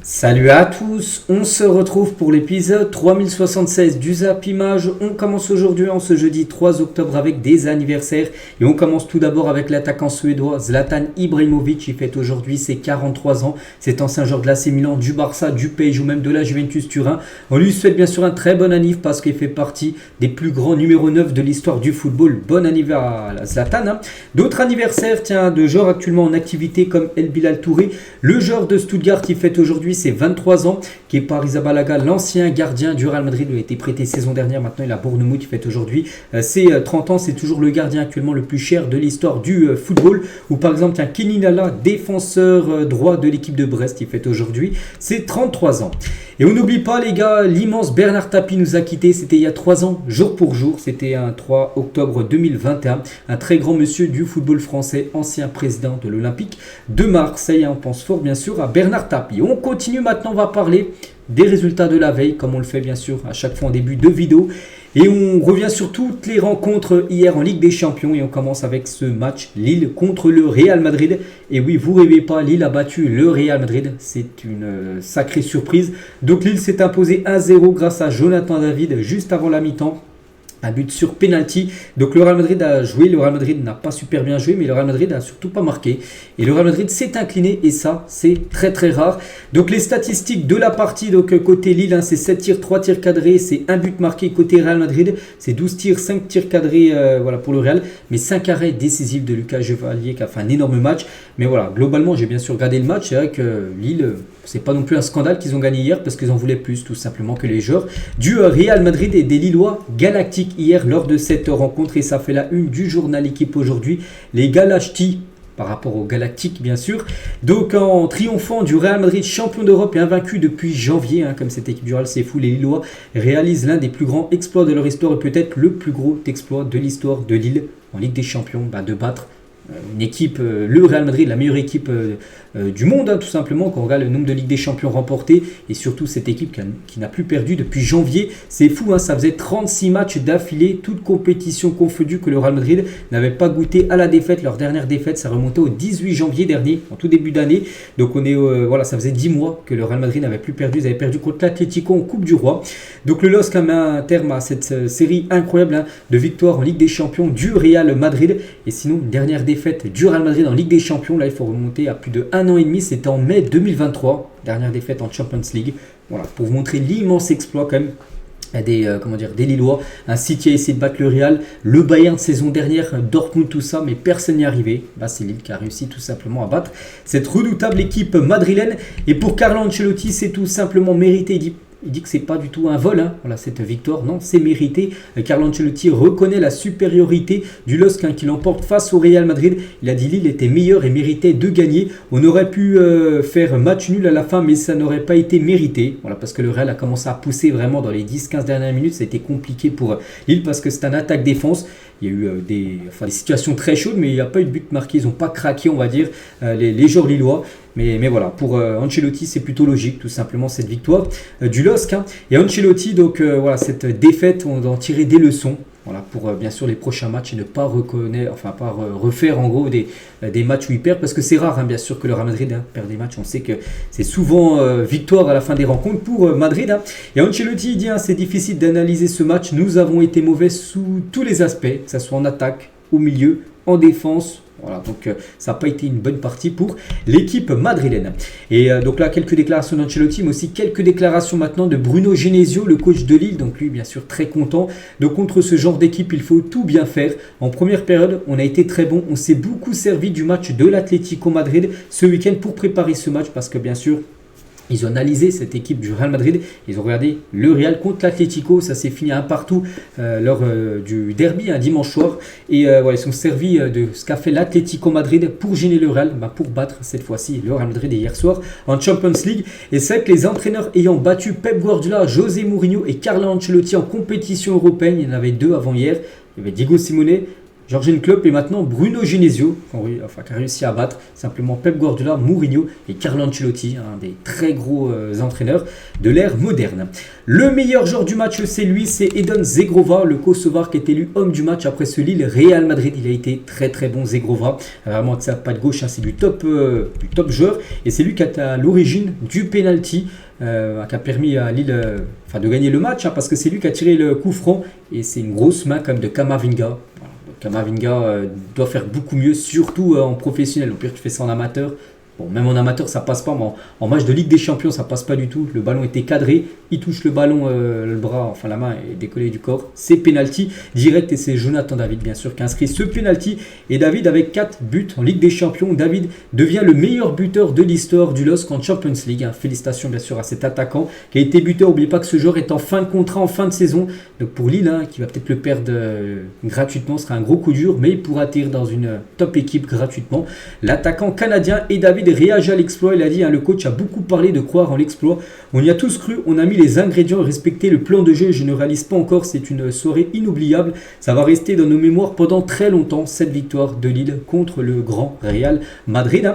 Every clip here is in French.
Salut à tous, on se retrouve pour l'épisode 3076 du Zap Image. On commence aujourd'hui en ce jeudi 3 octobre avec des anniversaires et on commence tout d'abord avec l'attaquant suédois Zlatan Ibrahimovic. Il fête aujourd'hui ses 43 ans. Cet ancien joueur de l'AC Milan, du Barça, du PSG ou même de la Juventus Turin. On lui souhaite bien sûr un très bon anniv parce qu'il fait partie des plus grands numéro 9 de l'histoire du football. Bon anniversaire à Zlatan. D'autres anniversaires de joueurs actuellement en activité comme El Bilal Touré, le joueur de Stuttgart qui fête aujourd'hui ses 23 ans, qui est par Arrizabalaga, l'ancien gardien du Real Madrid. Il a été prêté saison dernière, maintenant il a Bournemouth, il fête aujourd'hui ses 30 ans. C'est toujours le gardien actuellement le plus cher de l'histoire du football. Ou par exemple, tiens, Kenny Nala, défenseur droit de l'équipe de Brest, il fête aujourd'hui ses 33 ans. Et on n'oublie pas les gars, l'immense Bernard Tapie nous a quittés, c'était il y a 3 ans, jour pour jour, c'était un 3 octobre 2021, un très grand monsieur du football français, ancien président de l'Olympique de Marseille. On pense fort bien sûr à Bernard Tapie. On continue maintenant, on va parler des résultats de la veille, comme on le fait bien sûr à chaque fois en début de vidéo. Et on revient sur toutes les rencontres hier en Ligue des Champions et on commence avec ce match Lille contre le Real Madrid. Et oui, vous rêvez pas, Lille a battu le Real Madrid, c'est une sacrée surprise. Donc Lille s'est imposé 1-0 grâce à Jonathan David juste avant la mi-temps. Un but sur penalty. Donc le Real Madrid a joué, le Real Madrid n'a pas super bien joué, mais le Real Madrid n'a surtout pas marqué. Et le Real Madrid s'est incliné et ça, c'est très très rare. Donc les statistiques de la partie, donc côté Lille, c'est 7 tirs, 3 tirs cadrés, c'est un but marqué. Côté Real Madrid, c'est 12 tirs, 5 tirs cadrés voilà, pour le Real. Mais 5 arrêts décisifs de Lucas Chevalier qui a fait un énorme match. Mais voilà, globalement, j'ai bien sûr regardé le match. C'est vrai que Lille, c'est pas non plus un scandale qu'ils ont gagné hier parce qu'ils en voulaient plus tout simplement que les joueurs du Real Madrid et des Lillois galactiques hier lors de cette rencontre. Et ça fait la une du journal Équipe aujourd'hui. Les Galactiques par rapport aux Galactiques bien sûr. Donc en triomphant du Real Madrid, champion d'Europe et invaincu depuis janvier, comme cette équipe du Real, c'est fou, les Lillois réalisent l'un des plus grands exploits de leur histoire et peut-être le plus gros exploit de l'histoire de Lille en Ligue des Champions, de battre une équipe, le Real Madrid, la meilleure équipe du monde, tout simplement, quand on regarde le nombre de Ligue des Champions remportés et surtout cette équipe qui n'a plus perdu depuis janvier. C'est fou, ça faisait 36 matchs d'affilée, toutes compétitions confondues, que le Real Madrid n'avait pas goûté à la défaite. Leur dernière défaite, ça remontait au 18 janvier dernier, en tout début d'année. Donc on est, voilà, ça faisait 10 mois que le Real Madrid n'avait plus perdu. Ils avaient perdu contre l'Atlético en Coupe du Roi. Donc le LOSC met un terme à cette série incroyable de victoires en Ligue des Champions du Real Madrid. Et sinon, une dernière défaite du Real Madrid en Ligue des Champions, là il faut remonter à plus de 1 an et demi, c'était en mai 2023, dernière défaite en Champions League. Voilà, pour vous montrer l'immense exploit quand même des Lillois. Un City a essayé de battre le Real, le Bayern saison dernière, Dortmund, tout ça, mais personne n'y est arrivé. C'est Lille qui a réussi tout simplement à battre cette redoutable équipe madrilène. Et pour Carlo Ancelotti, c'est tout simplement mérité. Il dit que c'est pas du tout un vol, voilà, cette victoire, non, c'est mérité. Carlo Ancelotti reconnaît la supériorité du LOSC qui l'emporte face au Real Madrid. Il a dit Lille était meilleur et méritait de gagner. On aurait pu faire match nul à la fin, mais ça n'aurait pas été mérité. Voilà, parce que le Real a commencé à pousser vraiment dans les 10-15 dernières minutes. Ça a été compliqué pour Lille parce que c'est un attaque-défense. Il y a eu des situations très chaudes, mais il n'y a pas eu de but marqué. Ils n'ont pas craqué, on va dire, les joueurs lillois. Mais voilà, pour Ancelotti, c'est plutôt logique, tout simplement, cette victoire du LOSC. Et Ancelotti, donc voilà, cette défaite, on doit en tirer des leçons. Voilà, pour bien sûr les prochains matchs et ne pas refaire en gros des matchs où il perd, parce que c'est rare bien sûr que le Real Madrid perd des matchs. On sait que c'est souvent victoire à la fin des rencontres pour Madrid. Et Ancelotti dit c'est difficile d'analyser ce match, nous avons été mauvais sous tous les aspects, que ce soit en attaque, au milieu, en défense. Voilà, donc ça n'a pas été une bonne partie pour l'équipe madrilène. Et donc là, quelques déclarations d'Ancelotti, mais aussi quelques déclarations maintenant de Bruno Genesio, le coach de Lille. Donc lui, bien sûr, très content. Donc contre ce genre d'équipe, il faut tout bien faire. En première période, on a été très bon. On s'est beaucoup servi du match de l'Atlético Madrid ce week-end pour préparer ce match parce que bien sûr, ils ont analysé cette équipe du Real Madrid. Ils ont regardé le Real contre l'Atlético. Ça s'est fini 1-1 lors du derby dimanche soir. Et voilà, ils sont servis de ce qu'a fait l'Atlético Madrid pour gêner le Real, pour battre cette fois-ci le Real Madrid hier soir en Champions League. Et c'est vrai que les entraîneurs ayant battu Pep Guardiola, José Mourinho et Carlo Ancelotti en compétition européenne, il y en avait 2 avant hier. Il y avait Diego Simeone, Jürgen Klopp et maintenant Bruno Genesio, qui a réussi à battre simplement Pep Guardiola, Mourinho et Carlo Ancelotti, un des très gros entraîneurs de l'ère moderne. Le meilleur joueur du match, c'est Edon Zegrova, le Kosovar qui est élu homme du match après ce Lille Real Madrid. Il a été très très bon, Zegrova, vraiment de sa patte gauche, c'est du top joueur, et c'est lui qui est à l'origine du penalty qui a permis à Lille de gagner le match, parce que c'est lui qui a tiré le coup franc, et c'est une grosse main comme de Camavinga. Camavinga doit faire beaucoup mieux, surtout en professionnel. Au pire, tu fais ça en amateur. Bon, même en amateur, ça passe pas, mais en match de Ligue des Champions, ça passe pas du tout. Le ballon était cadré, il touche le ballon, le bras, enfin la main est décollée du corps. C'est penalty direct, et c'est Jonathan David, bien sûr, qui a inscrit ce penalty. Et David, avec 4 buts en Ligue des Champions, David devient le meilleur buteur de l'histoire du LOSC en Champions League. Félicitations, bien sûr, à cet attaquant qui a été buteur. N'oubliez pas que ce joueur est en fin de contrat, en fin de saison. Donc pour Lille, qui va peut-être le perdre gratuitement, ce sera un gros coup dur, mais il pourra atterrir dans une top équipe gratuitement. L'attaquant canadien et David réagit à l'exploit. Il a dit, le coach a beaucoup parlé de croire en l'exploit. On y a tous cru, on a mis les ingrédients et respecté le plan de jeu. Je ne réalise pas encore, c'est une soirée inoubliable. Ça va rester dans nos mémoires pendant très longtemps, cette victoire de Lille contre le grand Real Madrid.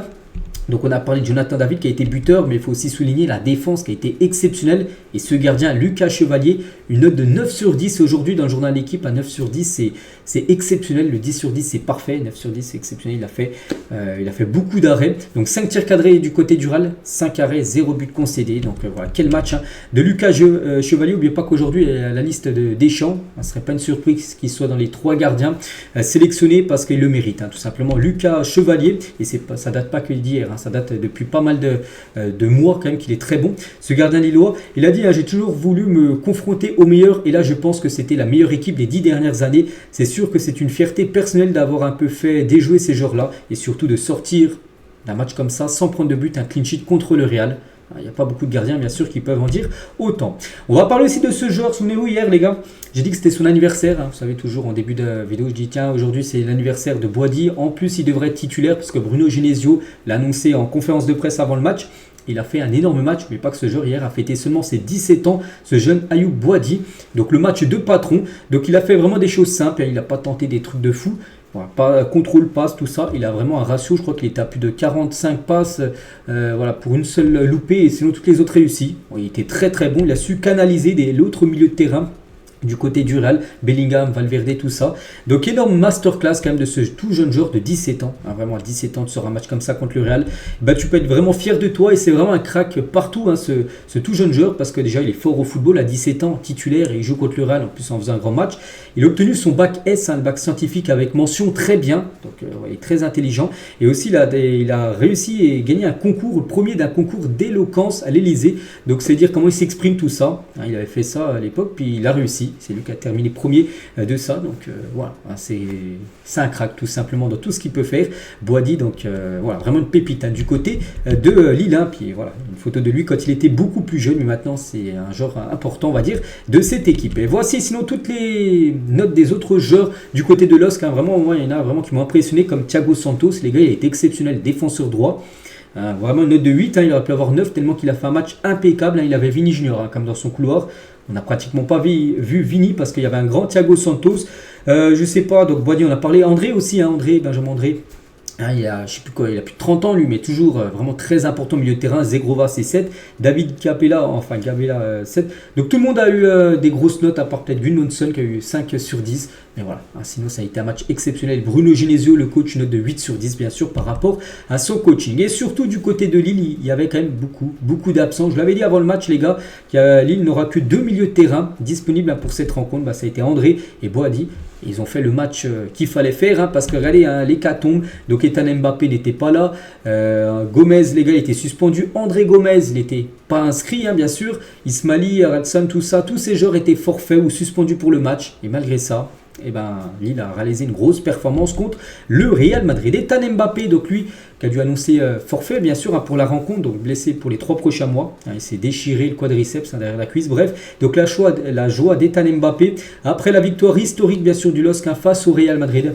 Donc on a parlé de Jonathan David qui a été buteur, mais il faut aussi souligner la défense qui a été exceptionnelle. Et ce gardien, Lucas Chevalier, une note de 9 sur 10 aujourd'hui dans le journal de l'équipe. À 9 sur 10, c'est exceptionnel. Le 10 sur 10, c'est parfait. 9 sur 10, c'est exceptionnel. Il a fait beaucoup d'arrêts. Donc 5 tirs cadrés du côté du Real, 5 arrêts, 0 but concédé. Donc voilà, quel match de Lucas Chevalier. N'oubliez pas qu'aujourd'hui, la liste de Deschamps, ce ne serait pas une surprise qu'il soit dans les 3 gardiens sélectionnés parce qu'il le mérite. Tout simplement, Lucas Chevalier. Et ça date pas que d'hier. Ça date depuis pas mal de mois quand même qu'il est très bon. Ce gardien lillois, il a dit, j'ai toujours voulu me confronter aux meilleurs, et là je pense que c'était la meilleure équipe des 10 dernières années. C'est sûr que c'est une fierté personnelle d'avoir un peu fait déjouer ces joueurs-là, et surtout de sortir d'un match comme ça sans prendre de but, un clean sheet contre le Real. Il n'y a pas beaucoup de gardiens, bien sûr, qui peuvent en dire autant. On va parler aussi de ce joueur. Souvenez-vous, hier, les gars, j'ai dit que c'était son anniversaire. Vous savez, toujours en début de vidéo, je dis, tiens, aujourd'hui, c'est l'anniversaire de Boadi. En plus, il devrait être titulaire, parce que Bruno Genesio l'a annoncé en conférence de presse avant le match. Il a fait un énorme match. N'oubliez pas que ce joueur, hier, a fêté seulement ses 17 ans, ce jeune Ayoub Boadi. Donc, le match de patron. Donc, il a fait vraiment des choses simples. Il n'a pas tenté des trucs de fou. Voilà, pas contrôle, passe, tout ça. Il a vraiment un ratio, je crois qu'il était à plus de 45 passes pour une seule loupée, et sinon toutes les autres réussies. Bon, il était très très bon, il a su canaliser l'autre milieu de terrain du côté du Real, Bellingham, Valverde, tout ça. Donc énorme masterclass quand même de ce tout jeune joueur de 17 ans. Vraiment à 17 ans, tu sors un match comme ça contre le Real. Tu peux être vraiment fier de toi, et c'est vraiment un crack partout, ce tout jeune joueur, parce que déjà il est fort au football à 17 ans, titulaire, et il joue contre le Real en plus en faisant un grand match. Il a obtenu son bac S, le bac scientifique avec mention très bien, donc il est très intelligent. Et aussi il a réussi et gagné un concours, le premier d'un concours d'éloquence à l'Elysée. Donc c'est dire comment il s'exprime, tout ça. Il avait fait ça à l'époque, puis il a réussi. C'est lui qui a terminé premier de ça. Donc voilà, c'est un crack tout simplement dans tout ce qu'il peut faire. Boadi, donc voilà, vraiment une pépite du côté de Lille. Puis voilà, une photo de lui quand il était beaucoup plus jeune, mais maintenant c'est un joueur important, on va dire, de cette équipe. Et voici sinon toutes les notes des autres joueurs du côté de LOSC. Vraiment, moi, il y en a vraiment qui m'ont impressionné, comme Thiago Santos. Les gars, il est exceptionnel, défenseur droit. Vraiment une note de 8, il aurait pu avoir 9 tellement qu'il a fait un match impeccable. Il avait Vini Junior comme dans son couloir. On n'a pratiquement pas vu Vini parce qu'il y avait un grand Thiago Santos. Je sais pas, donc Boadi, on a parlé. André aussi, Benjamin André. Il a, je sais plus quoi, il a plus de 30 ans lui, mais toujours vraiment très important au milieu de terrain. Zegrova c'est 7, David Gabella 7. Donc tout le monde a eu des grosses notes, à part peut-être Gudmundsson qui a eu 5 sur 10. Mais voilà, sinon ça a été un match exceptionnel. Bruno Genesio, le coach, une note de 8 sur 10 bien sûr par rapport à son coaching. Et surtout du côté de Lille, il y avait quand même beaucoup d'absents. Je l'avais dit avant le match les gars, Lille n'aura que 2 milieux de terrain disponibles pour cette rencontre. Ça a été André et Boadi. Ils ont fait le match qu'il fallait faire parce que regardez, l'hécatombe. Donc Ethan Mbappé n'était pas là. Gomez, les gars, il était suspendu. André Gomez, il n'était pas inscrit, bien sûr. Ismaili, Radson, tout ça, tous ces joueurs étaient forfaits ou suspendus pour le match. Et malgré ça, Lille a réalisé une grosse performance contre le Real Madrid. Ethan Mbappé, donc lui, qui a dû annoncer forfait, bien sûr, pour la rencontre, donc blessé pour les 3 prochains mois. Il s'est déchiré le quadriceps derrière la cuisse. Bref, donc la joie d'Ethan Mbappé après la victoire historique, bien sûr, du LOSC face au Real Madrid.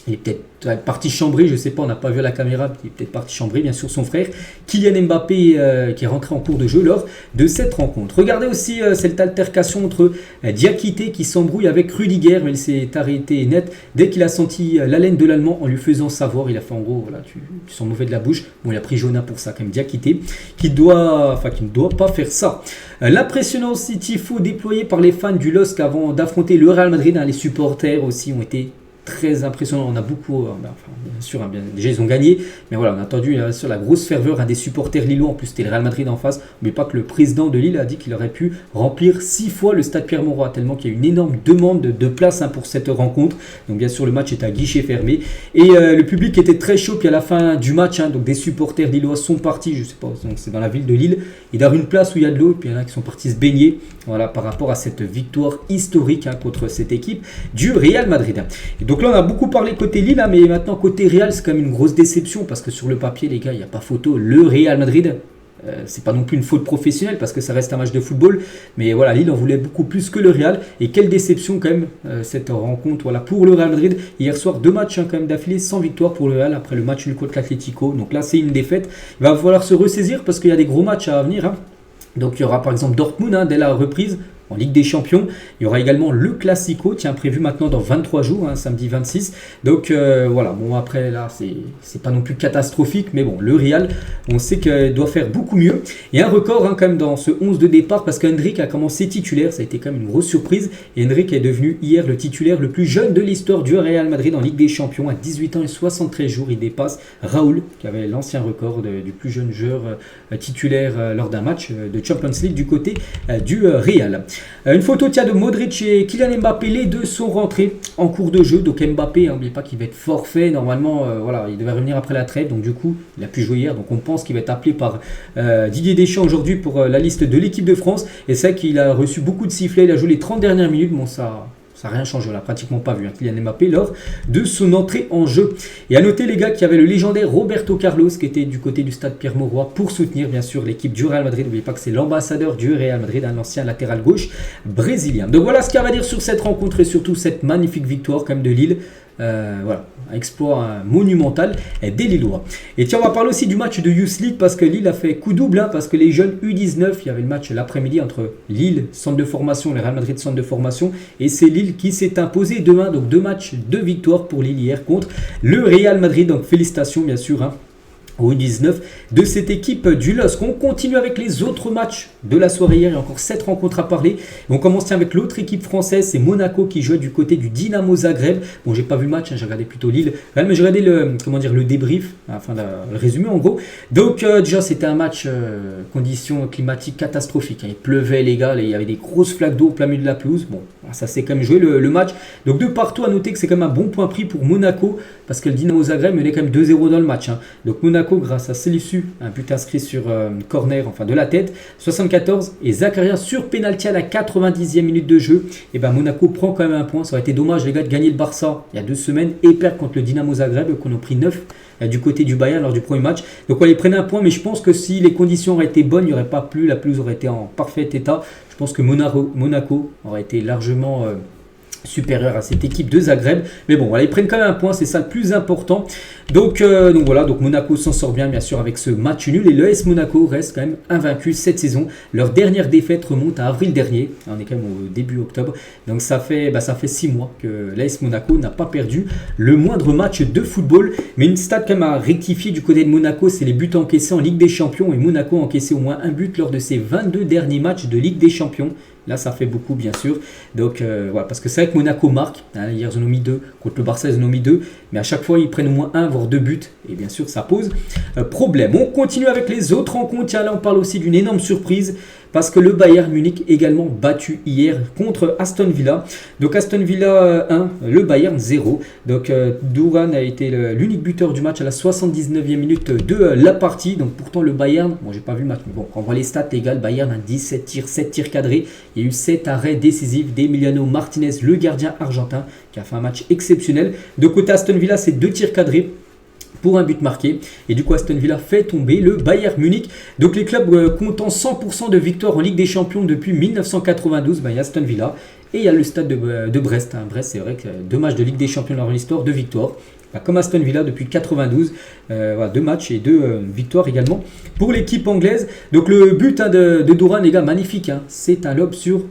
Il est peut-être parti chambrer, je ne sais pas, on n'a pas vu à la caméra, il est peut-être parti chambrer, bien sûr, son frère, Kylian Mbappé, qui est rentré en cours de jeu lors de cette rencontre. Regardez aussi cette altercation entre Diakité qui s'embrouille avec Rudiger, mais il s'est arrêté net dès qu'il a senti l'haleine de l'Allemand en lui faisant savoir. Il a fait en gros, voilà, tu sens mauvais de la bouche. Bon, il a pris jaune pour ça, quand même, Diakité, qui ne doit pas faire ça. L'impressionnant aussi tifo déployé par les fans du LOSC avant d'affronter le Real Madrid, les supporters aussi ont été très impressionnant, on a beaucoup, bien sûr, déjà ils ont gagné, mais voilà, on a entendu sur la grosse ferveur des supporters lillois, en plus c'était le Real Madrid en face, mais pas que le président de Lille a dit qu'il aurait pu remplir 6 fois le stade Pierre-Mauroy, tellement qu'il y a une énorme demande de place pour cette rencontre. Donc bien sûr le match était à guichet fermé, et le public était très chaud, puis à la fin du match, donc des supporters lillois sont partis, je sais pas, donc c'est dans la ville de Lille, et dans une place où il y a de l'eau, et puis il y en a qui sont partis se baigner, voilà, par rapport à cette victoire historique contre cette équipe du Real Madrid. Et donc là, on a beaucoup parlé côté Lille, mais maintenant côté Real, c'est quand même une grosse déception parce que sur le papier, les gars, il n'y a pas photo. Le Real Madrid, c'est pas non plus une faute professionnelle parce que ça reste un match de football. Mais voilà, Lille en voulait beaucoup plus que le Real. Et quelle déception quand même cette rencontre. Voilà, pour le Real Madrid, hier soir, 2 matchs quand même d'affilée sans victoire pour le Real après le match nul contre l'Atlético. Donc là, c'est une défaite. Il va falloir se ressaisir parce qu'il y a des gros matchs à venir. Donc il y aura par exemple Dortmund dès la reprise en Ligue des Champions. Il y aura également le Classico, prévu maintenant dans 23 jours, samedi 26. Donc voilà, bon après là, c'est pas non plus catastrophique, mais bon, le Real, on sait qu'il doit faire beaucoup mieux. Et un record quand même dans ce 11 de départ, parce qu'Hendrick a commencé titulaire, ça a été quand même une grosse surprise. Et Hendrick est devenu hier le titulaire le plus jeune de l'histoire du Real Madrid en Ligue des Champions. À 18 ans et 73 jours, il dépasse Raoul, qui avait l'ancien record du plus jeune joueur titulaire lors d'un match de Champions League du côté du Real. Une photo de Modric et Kylian Mbappé, les deux sont rentrés en cours de jeu. Donc Mbappé, n'oubliez pas qu'il va être forfait. Normalement, voilà, il devait revenir après la trêve. Donc du coup, il a pu jouer hier. Donc on pense qu'il va être appelé par Didier Deschamps aujourd'hui pour la liste de l'équipe de France. Et c'est vrai qu'il a reçu beaucoup de sifflets. Il a joué les 30 dernières minutes. Bon, ça n'a rien changé, on l'a pratiquement pas vu, Kylian Mbappé, lors de son entrée en jeu. Et à noter, les gars, qu'il y avait le légendaire Roberto Carlos qui était du côté du stade Pierre-Mauroy pour soutenir, bien sûr, l'équipe du Real Madrid. N'oubliez pas que c'est l'ambassadeur du Real Madrid, l'ancien latéral gauche brésilien. Donc voilà ce qu'il y a à dire sur cette rencontre et surtout cette magnifique victoire quand même de Lille. Voilà, un exploit monumental des Lillois. Et tiens, on va parler aussi du match de Youth League parce que Lille a fait coup double, parce que les jeunes U19, il y avait le match l'après-midi entre Lille, centre de formation, et le Real Madrid, centre de formation, et c'est Lille qui s'est imposé demain. Donc 2 matchs de victoire pour Lille hier contre le Real Madrid. Donc félicitations bien sûr au U19 de cette équipe du LOSC. On continue avec les autres matchs de la soirée hier. Il y a encore 7 rencontres à parler. Et on commence avec l'autre équipe française, c'est Monaco qui joue du côté du Dynamo Zagreb. Bon, j'ai pas vu le match, j'ai regardé plutôt Lille. Mais j'ai regardé le débrief, enfin le résumé en gros. Donc déjà c'était un match conditions climatiques catastrophiques. Il pleuvait les gars, il y avait des grosses flaques d'eau au plein milieu de la pelouse. Bon, ça s'est quand même joué le match. Donc de partout à noter que c'est quand même un bon point pris pour Monaco parce que le Dynamo Zagreb menait quand même 2-0 dans le match. Donc Monaco grâce à Selissu, un but inscrit sur corner, enfin de la tête, 74, et Zakaria sur pénalty à la 90e minute de jeu. Et ben Monaco prend quand même un point. Ça aurait été dommage les gars de gagner le Barça il y a 2 semaines et perdre contre le Dynamo Zagreb qu'on a pris 9 du côté du Bayern lors du premier match. Donc on les prenait un point, mais je pense que si les conditions auraient été bonnes, il n'y aurait pas plu, la pelouse aurait été en parfait état. Je pense que Monaco aurait été largement supérieur à cette équipe de Zagreb, mais bon voilà, ils prennent quand même un point, c'est ça le plus important. Donc voilà, donc Monaco s'en sort bien sûr avec ce match nul, et l'AS Monaco reste quand même invaincu cette saison. Leur dernière défaite remonte à avril dernier, on est quand même au début octobre, donc ça fait 6 mois que l'AS Monaco n'a pas perdu le moindre match de football. Mais une stat quand même à rectifier du côté de Monaco, c'est les buts encaissés en Ligue des Champions, et Monaco a encaissé au moins un but lors de ses 22 derniers matchs de Ligue des Champions. Là, ça fait beaucoup, bien sûr. Donc, voilà, parce que c'est vrai que Monaco marque. Hier, ils en ont mis 2. Contre le Barça, ils en ont mis 2. Mais à chaque fois, ils prennent au moins 1, voire 2 buts. Et bien sûr, ça pose problème. On continue avec les autres rencontres. Tiens, là, on parle aussi d'une énorme surprise. Parce que le Bayern Munich également battu hier contre Aston Villa. Donc Aston Villa 1, le Bayern 0. Donc Douran a été l'unique buteur du match à la 79e minute de la partie. Donc pourtant le Bayern, bon j'ai pas vu le match, mais bon, quand on voit les stats égales, Bayern a 17 tirs, 7 tirs cadrés. Il y a eu 7 arrêts décisifs d'Emiliano Martinez, le gardien argentin, qui a fait un match exceptionnel. De côté Aston Villa, c'est 2 tirs cadrés pour un but marqué. Et du coup, Aston Villa fait tomber le Bayern Munich. Donc les clubs comptant 100% de victoires en Ligue des Champions depuis 1992, il y a Aston Villa. Et il y a le stade de Brest. Brest, c'est vrai que 2 matchs de Ligue des Champions dans l'histoire, 2 victoires. comme Aston Villa depuis 92. Voilà, 2 matchs et 2 victoires également pour l'équipe anglaise. Donc le but de Duran, les gars, magnifique. C'est un lob sur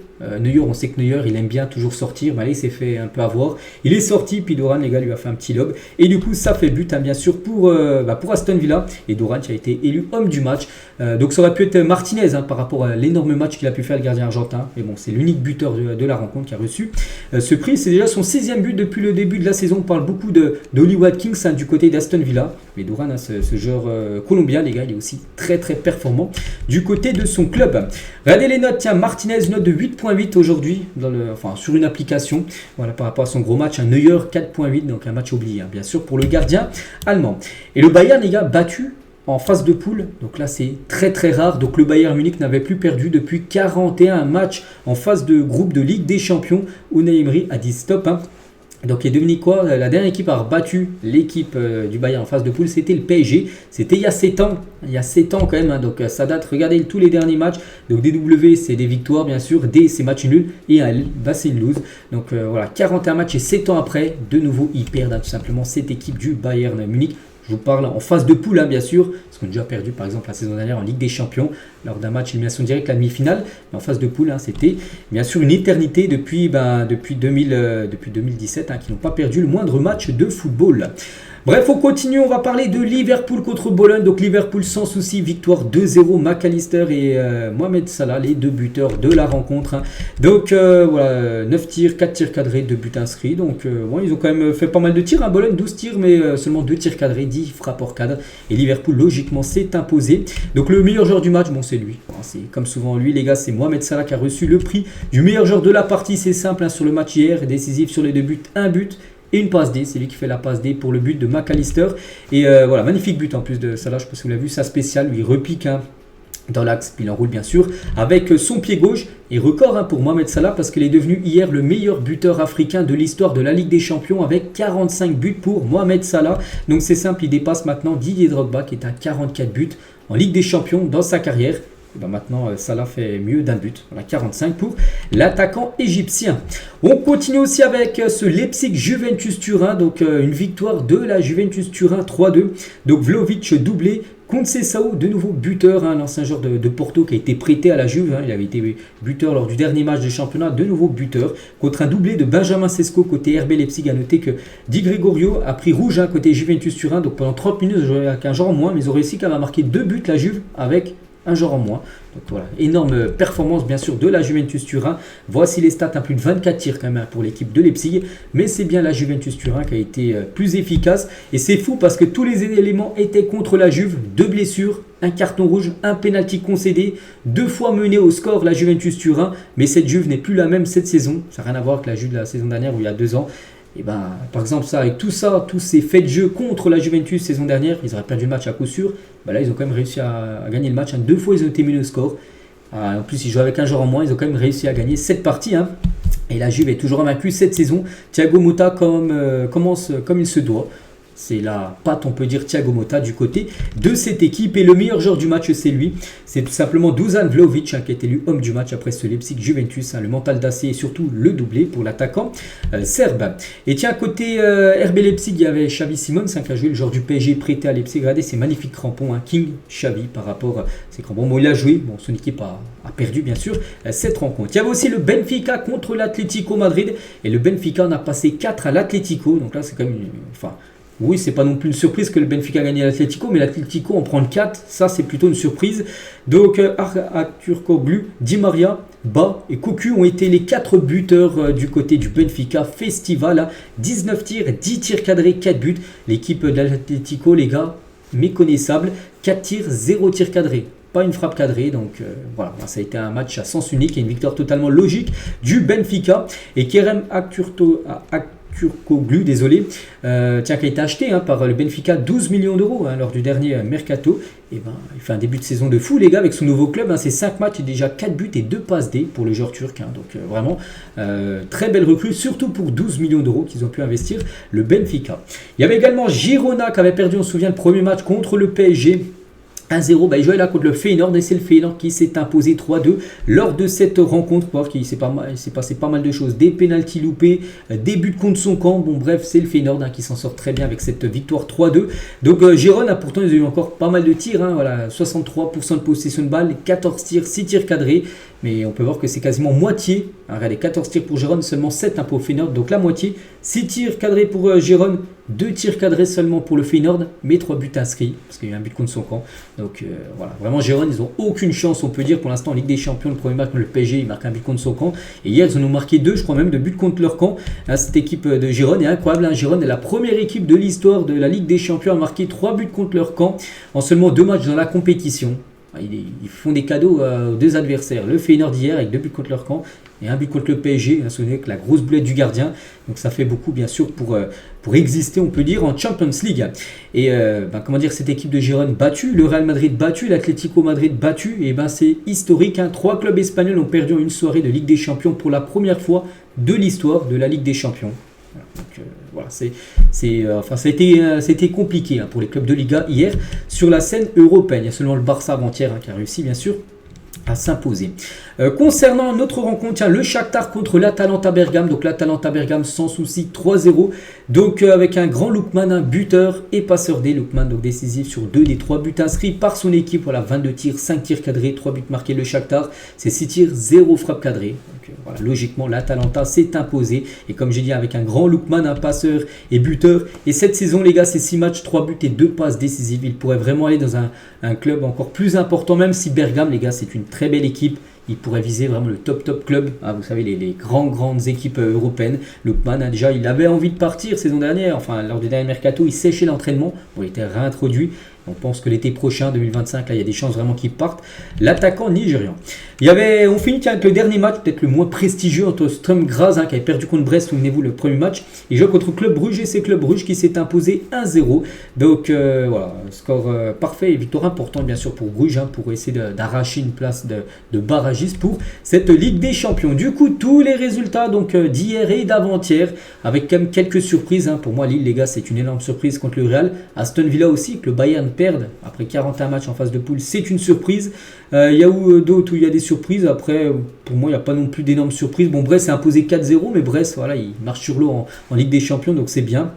Neuer. On sait que Neuer, il aime bien toujours sortir. Mais là, il s'est fait un peu avoir. Il est sorti, puis Duran, les gars, lui a fait un petit lob. Et du coup, ça fait but, bien sûr, pour Aston Villa. Et Duran qui a été élu homme du match. Donc ça aurait pu être Martinez par rapport à l'énorme match qu'il a pu faire, le gardien argentin. Mais bon, c'est l'unique buteur de la rencontre qui a reçu ce prix. C'est déjà son 6e but depuis le début de la saison. On parle beaucoup d'Oli Watkins du côté d'Aston Villa. Mais Duran, ce joueur colombien, les gars, il est aussi très très performant du côté de son club. Regardez les notes. Tiens, Martinez, note de 8.8 aujourd'hui sur une application. Voilà, par rapport à son gros match. Un Neuer 4.8, donc un match oublié, bien sûr, pour le gardien allemand. Et le Bayern, les gars, battu en phase de poule, donc là c'est très très rare. Donc le Bayern Munich n'avait plus perdu depuis 41 matchs en phase de groupe de Ligue des Champions. Unai Emery a dit stop. Donc, et devinez quoi, la dernière équipe à avoir battu l'équipe du Bayern en phase de poule, c'était le PSG. C'était il y a 7 ans. Il y a 7 ans quand même. Donc, ça date. Regardez tous les derniers matchs. Donc, DW, c'est des victoires, bien sûr. D, c'est match nul. Et L, c'est une lose. Donc, voilà, 41 matchs et 7 ans après, de nouveau, ils perdent tout simplement cette équipe du Bayern Munich. Je vous parle en phase de poule, bien sûr, parce qu'on a déjà perdu, par exemple, la saison dernière en Ligue des Champions, lors d'un match élimination directe, la demi-finale. Mais en phase de poule, c'était bien sûr une éternité depuis 2017, qui n'ont pas perdu le moindre match de football. Bref, on continue, on va parler de Liverpool contre Bologne. Donc Liverpool sans souci, victoire 2-0, McAllister et Mohamed Salah, les 2 buteurs de la rencontre. Donc voilà, 9 tirs, 4 tirs cadrés, 2 buts inscrits. Donc ils ont quand même fait pas mal de tirs, Bologne 12 tirs, mais seulement 2 tirs cadrés, 10 frappes hors cadre. Et Liverpool logiquement s'est imposé. Donc le meilleur joueur du match, c'est lui. C'est comme souvent lui, les gars, c'est Mohamed Salah qui a reçu le prix du meilleur joueur de la partie. C'est simple, sur le match hier, décisif sur les 2 buts, 1 but. Et une passe D, c'est lui qui fait la passe D pour le but de McAllister. Et voilà, magnifique but en plus de Salah, je pense que vous l'avez vu, ça spécial, lui il repique dans l'axe, puis il enroule bien sûr, avec son pied gauche. Et record pour Mohamed Salah, parce qu'il est devenu hier le meilleur buteur africain de l'histoire de la Ligue des Champions, avec 45 buts pour Mohamed Salah. Donc c'est simple, il dépasse maintenant Didier Drogba, qui est à 44 buts en Ligue des Champions dans sa carrière. Maintenant, Salah fait mieux d'un but. Voilà, 45 pour l'attaquant égyptien. On continue aussi avec ce Leipzig-Juventus Turin. Donc, une victoire de la Juventus Turin 3-2. Donc, Vlahovic doublé. Conceição, de nouveau buteur, l'ancien joueur de Porto qui a été prêté à la Juve. Il avait été buteur lors du dernier match de championnat. De nouveau buteur. Contre un doublé de Benjamin Sesko côté RB Leipzig. À noter que Di Gregorio a pris rouge côté Juventus Turin. Donc, pendant 30 minutes, ils ont joué avec un genre en moins. Mais ils ont réussi quand même à marquer 2 buts la Juve avec un genre en moins. Donc voilà, énorme performance bien sûr de la Juventus Turin. Voici les stats, plus de 24 tirs quand même pour l'équipe de Leipzig. Mais c'est bien la Juventus Turin qui a été plus efficace. Et c'est fou parce que tous les éléments étaient contre la Juve. 2 blessures, un carton rouge, un penalty concédé. 2 fois mené au score la Juventus Turin. Mais cette Juve n'est plus la même cette saison. Ça n'a rien à voir avec la Juve de la saison dernière où il y a 2 ans. Et par exemple, avec tout ça, tous ces faits de jeu contre la Juventus saison dernière, ils auraient perdu le match à coup sûr. Là, ils ont quand même réussi à gagner le match. 2 fois, ils ont été mis au score. En plus, ils jouent avec un joueur en moins. Ils ont quand même réussi à gagner cette partie. Et la Juve est toujours invaincue cette saison. Thiago Motta commence comme il se doit. C'est la patte, on peut dire, Thiago Motta du côté de cette équipe. Et le meilleur joueur du match, c'est lui. C'est tout simplement Dusan Vlahovic qui a été élu homme du match après ce Leipzig-Juventus. Le mental d'acier et surtout le doublé pour l'attaquant serbe. Et tiens, côté RB Leipzig, il y avait Xavi Simons qui a joué, le joueur du PSG prêté à Leipzig. Regardez ces magnifiques crampons. King Xavi par rapport à ces crampons. Bon, il a joué. Bon, son équipe a perdu, bien sûr, cette rencontre. Il y avait aussi le Benfica contre l'Atlético Madrid. Et le Benfica en a passé 4 à l'Atlético. Donc là, c'est quand même oui, c'est pas non plus une surprise que le Benfica a gagné à l'Atlético, mais l'Atlético en prendre 4, ça c'est plutôt une surprise. Donc Aturkoglu, Di Maria, Ba et Cocu ont été les 4 buteurs du côté du Benfica. Festival, 19 tirs, 10 tirs cadrés, 4 buts. L'équipe de l'Atlético, les gars, méconnaissable, 4 tirs, 0 tirs cadrés. Pas une frappe cadrée, donc voilà, ça a été un match à sens unique et une victoire totalement logique du Benfica. Et Kerem Aktürkoğlu, désolé, qui a été acheté par le Benfica 12 millions d'euros lors du dernier mercato. Et il fait un début de saison de fou, les gars, avec son nouveau club. C'est 5 matchs et déjà 4 buts et 2 passes D pour le joueur turc. Donc vraiment, très belle recrue, surtout pour 12 millions d'euros qu'ils ont pu investir, le Benfica. Il y avait également Girona qui avait perdu, on se souvient, le premier match contre le PSG. 1-0, il jouait là contre le Feyenoord et c'est le Feyenoord qui s'est imposé 3-2 lors de cette rencontre. Voir qu'il s'est passé pas mal de choses, des pénaltys loupés, des buts contre son camp. Bon bref, c'est le Feyenoord qui s'en sort très bien avec cette victoire 3-2. Donc Gérone, pourtant ils ont eu encore pas mal de tirs, voilà, 63% de possession de balle, 14 tirs, 6 tirs cadrés. Mais on peut voir que c'est quasiment moitié. Regardez, 14 tirs pour Gérone, seulement 7 pour le Feyenoord. Donc la moitié. 6 tirs cadrés pour Gérone, 2 tirs cadrés seulement pour le Feyenoord, mais 3 buts inscrits, parce qu'il y a eu un but contre son camp. Donc voilà, vraiment Gérone, ils n'ont aucune chance, on peut dire, pour l'instant en Ligue des Champions. Le premier match, le PSG, il marque un but contre son camp. Et hier, ils en ont marqué 2, je crois même, de buts contre leur camp. Cette équipe de Gérone est incroyable. Gérone est la première équipe de l'histoire de la Ligue des Champions à marquer 3 buts contre leur camp en seulement 2 matchs dans la compétition. Ils font des cadeaux aux 2 adversaires. Le Feyenoord d'hier avec 2 buts contre leur camp et 1 but contre le PSG. Souvenez avec la grosse boulette du gardien. Donc ça fait beaucoup bien sûr pour exister, on peut dire, en Champions League. Et comment dire, cette équipe de Gérone battue, le Real Madrid battu, l'Atlético Madrid battu. Et c'est historique. 3 clubs espagnols ont perdu en une soirée de Ligue des Champions pour la première fois de l'histoire de la Ligue des Champions. Donc, voilà, ça a été compliqué pour les clubs de Liga hier sur la scène européenne. Il y a seulement le Barça avant-hier qui a réussi bien sûr à s'imposer. Concernant notre rencontre, le Shakhtar contre l'Atalanta Bergame. Donc l'Atalanta Bergame sans souci 3-0. Donc avec un grand Lookman, un buteur et passeur D. Lookman donc décisif sur 2 des 3 buts inscrits par son équipe. Voilà, 22 tirs, 5 tirs cadrés, 3 buts marqués. Le Shakhtar, c'est 6 tirs, 0 frappe cadrée. Donc voilà, logiquement l'Atalanta s'est imposé. Et comme j'ai dit, avec un grand Lookman, un passeur et buteur. Et cette saison les gars, c'est 6 matchs, 3 buts et 2 passes décisives. Il pourrait vraiment aller dans un club encore plus important, même si Bergame les gars, c'est une très belle équipe. Il pourrait viser vraiment le top club. Vous savez, les grandes équipes européennes. Lookman, déjà, il avait envie de partir saison dernière. Enfin, lors du dernier mercato, il séchait l'entraînement. Il était réintroduit. On pense que l'été prochain, 2025, là, il y a des chances vraiment qu'il parte. L'attaquant nigérian. On finit avec le dernier match, peut-être le moins prestigieux, entre Sturm Graz, qui avait perdu contre Brest, souvenez-vous, le premier match. Il joue contre Club Brugge et c'est Club Brugge qui s'est imposé 1-0. Donc voilà, score parfait et victoire importante bien sûr pour Bruges, pour essayer d'arracher une place de barragiste pour cette Ligue des Champions. Du coup, tous les résultats d'hier et d'avant-hier, avec quand même quelques surprises. Pour moi, Lille, les gars, c'est une énorme surprise contre le Real. Aston Villa aussi, que le Bayern perdent après 41 matchs en phase de poule, c'est une surprise. Il y a d'autres où il y a des surprises. Après, pour moi, il n'y a pas non plus d'énormes surprises. Bon, Brest s'est imposé 4-0, mais Brest, voilà, il marche sur l'eau en Ligue des Champions, donc c'est bien.